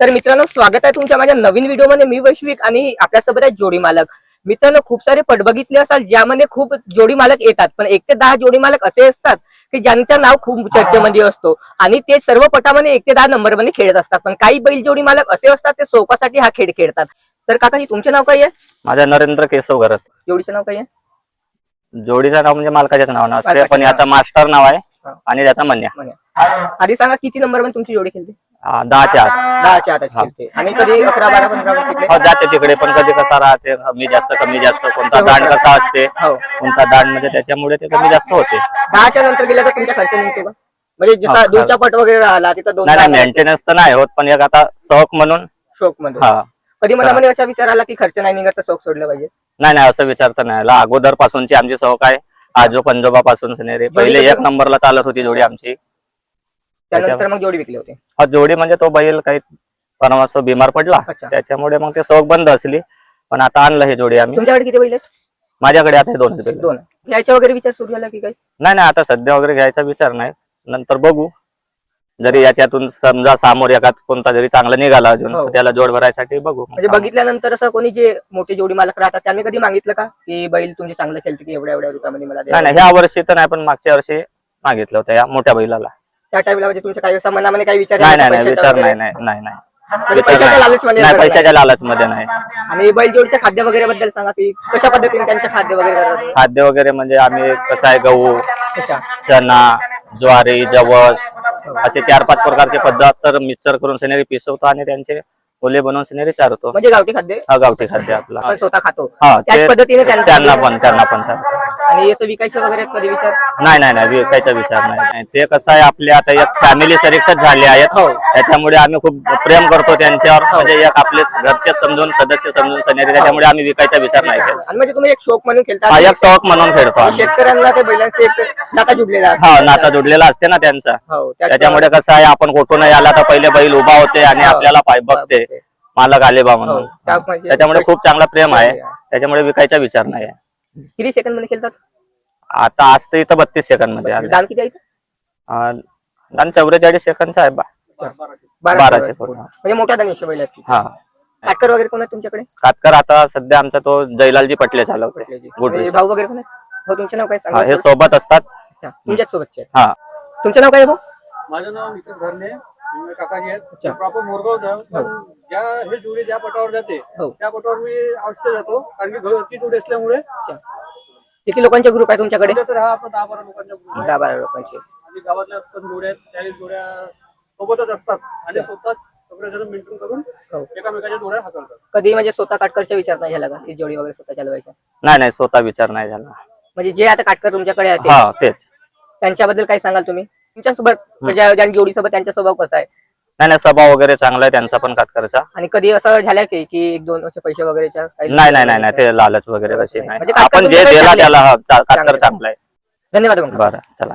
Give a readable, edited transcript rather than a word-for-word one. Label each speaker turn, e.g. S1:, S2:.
S1: तर मित्रांनो, स्वागत आहे तुमच्या माझ्या नवीन व्हिडिओमध्ये. मी वैश्विक आणि आपल्यासोबत आहे जोडी मालक. मित्रांनो, खूप सारे पट बघितले असाल ज्यामध्ये खूप जोडी मालक येतात, पण 1 ते 10 जोडी मालक असे असतात की ज्यांचं नाव खूप चर्चेमध्ये असतो आणि ते सर्व पटामध्ये 1 ते 10 नंबरमध्ये खेळत असतात. पण काही बैल जोडी मालक असे असतात ते सोपासाठी हा खेळ खेळतात. तर काकाजी, तुमचे नाव काय आहे?
S2: माझा नरेंद्र केशव घरत.
S1: जोडीचं नाव काय आहे?
S2: जोडीचं नाव म्हणजे मालकाच्याच नावानं असते, पण याचा मास्टर नाव आहे आणि त्याचा मन्या.
S1: आधी सांगा, किती नंबर मध्ये तुमची जोडी खेळते?
S2: 10च्या आत.
S1: 10च्या आतच खेळते. आणि कधी 11, 12, 15 तिकडे
S2: हो, जाते तिकडे, पण कधी कसा राहते, कमी जास्त कोणता दांड कसा असते, कोणता दांड म्हणजे त्याच्यामुळे ते कमी जास्त होते.
S1: 10च्या नंतर गेला तर तुमचा खर्च निघतो का? म्हणजे जसा दूरचा पट वगैरे राहिला तिथं 2
S2: नाही, मेंटेनन्स तर नाही होत, पण एक आता शौक म्हणून.
S1: शौक मध्ये कधी मनामध्ये असा विचार आला की खर्च नाही निघत तर शौक सोडलं पाहिजे?
S2: नाही, असं विचार तर नाही आला. अगोदर पासूनची आमची शौक आहे. आजो पंजोबा पासून पहिले 1 नंबरला चालत होती जोडी आमची.
S1: त्यानंतर मग जोडी विकली होती?
S2: हा, जोडी म्हणजे तो बैल काही परवास बिमार पडला, त्याच्यामुळे मग ते शौक बंद असली. पण आता आणलं हे जोडी आम्ही.
S1: तुमच्याकडे किती बैल आहेत?
S2: माझ्याकडे आता 2 बैल.
S1: 2 घ्यायचा वगैरे विचार सुरू झाला की काही?
S2: नाही, आता सध्या वगैरे घ्यायचा विचार नाही, नंतर बघू. जरी याच्यातून समजा समोर एखाद कोणता जरी चांगला निघाला अजून, त्याला जोड भरायसाठी बघू.
S1: म्हणजे बघितल्यानंतर असं कोणी जे मोठे जोडी मालक राहतात त्यांनी कधी मागितलं का की बैल तुमचे चांगलं खेळते की एवढ्या रुपयामध्ये मला द्या?
S2: नाही, ह्या वर्षी तर नाही, पण मागच्या वर्षी मागितलं होतं या मोठ्या बैलाला.
S1: त्या टाइमला म्हणजे तुमच्या काही असं मनामध्ये काही विचार?
S2: नाही, विचार नाही. पैशाच्या लालचमध्ये नाही.
S1: आणि बैल जोडीच्या खाद्य वगैरे बद्दल सांगा की कशा पद्धतीने त्यांच्या खाद्य वगैरे करतात?
S2: खाद्य वगैरे म्हणजे आम्ही कसं आहे, गहू, चना, ज्वारी, जवस असे 4-5 प्रकारचे पदार्थ मिक्सर करून सिनेरी पिसवतो आणि त्यांचे ओले बनवून सिनेरी चारतो.
S1: म्हणजे गावठी खाद्य?
S2: हा, गावठी खाद्य आपला
S1: आपण स्वतः खातो.
S2: हा,
S1: त्याच पद्धतीने
S2: त्यांना पण चालतो.
S1: आणि असं विकायचं वगैरे कधी विचार?
S2: नाही, विकायचा विचार नाही. ते कसं आहे, आपले आता एक फॅमिली सरीक्षक झाले आहेत, त्याच्यामुळे आम्ही खूप प्रेम करतो त्यांच्यावर. म्हणजे एक आपले घरचे समजून, सदस्य समजून सनेरी, त्याच्यामुळे आम्ही विकायचा विचार नाही केला.
S1: आणि म्हणजे तुम्ही एक शौक म्हणून खेळता?
S2: एक शौक म्हणून खेळतो.
S1: शेतकऱ्यांना ते बैलांशी एक नाता जुडलेला असतो.
S2: हा, नाता जुडलेला असते ना त्यांचा. त्याच्यामुळे कसं आहे, आपण कुठून नाही आला तर पहिले बैल उभा होते आणि आपल्याला पाय बघते, मालक आले बा म्हणून. त्याच्यामुळे खूप चांगला प्रेम आहे, त्याच्यामुळे विकायचा विचार नाही.
S1: किती सेकंद मध्ये खेळतात
S2: आता? आज तर इथं 32 सेकंद मध्ये आले.
S1: दान किती आहे?
S2: दान 44 सेकंदचा आहे. 12 सेकंद.
S1: म्हणजे मोठ्या दानिश बैल आहेत.
S2: हा.
S1: काटकर वगैरे कोण आहे तुमच्याकडे?
S2: काटकर आता सध्या आमचा तो जयलालजी पटले चालवते.
S1: भाऊ वगैरे कोण आहे? तुमचं नाव काय सांगा?
S2: हे सोबत असतात.
S1: तुमच्याच सोबतचे?
S2: हा.
S1: तुमचं नाव काय भाऊ?
S3: माझं नाव नितीन घरणे, काकाजी आहेत. प्रॉपर मोरगाव. हे जोडी ज्या पटावर जाते त्या पटावर मी अवश्य जातो, कारण की घरची जोडी असल्यामुळे.
S1: किती लोकांचे ग्रुप आहे तुमच्याकडे?
S3: 10-12 लोकांच्या ग्रुप आहे.
S1: 10-12 लोकांचे.
S3: आणि गावातल्या पण जोड्या आहेत, 40 जोड्या सोबतच असतात आणि स्वतःच सगळेजण मेंटेन करून एकामेकाच्या जोड्या हाताळतात.
S1: कधी म्हणजे स्वतः काटकरचा विचार नाही झाला का की जोडी वगैरे स्वतः चालवायचा?
S2: नाही, स्वतः विचार नाही झाला.
S1: म्हणजे जे आता काटकर तुमच्याकडे आहेत
S2: तेच.
S1: त्यांच्याबद्दल काय सांगाल तुम्ही? तुमच्यासोबत म्हणजे जोडी सोबत त्यांचा स्वभाव कसा आहे?
S2: नाही, स्वभाव वगैरे चांगला आहे त्यांचा पण काटकरचा.
S1: आणि कधी असं झालं की 1-2 वर्ष पैसे वगैरेच्या?
S2: नाही, ते लालच वगैरे कशी नाही.
S1: म्हणजे
S2: आपण जे दिला त्याला काटकर चांगला आहे.
S1: धन्यवाद.
S2: बरं, चला.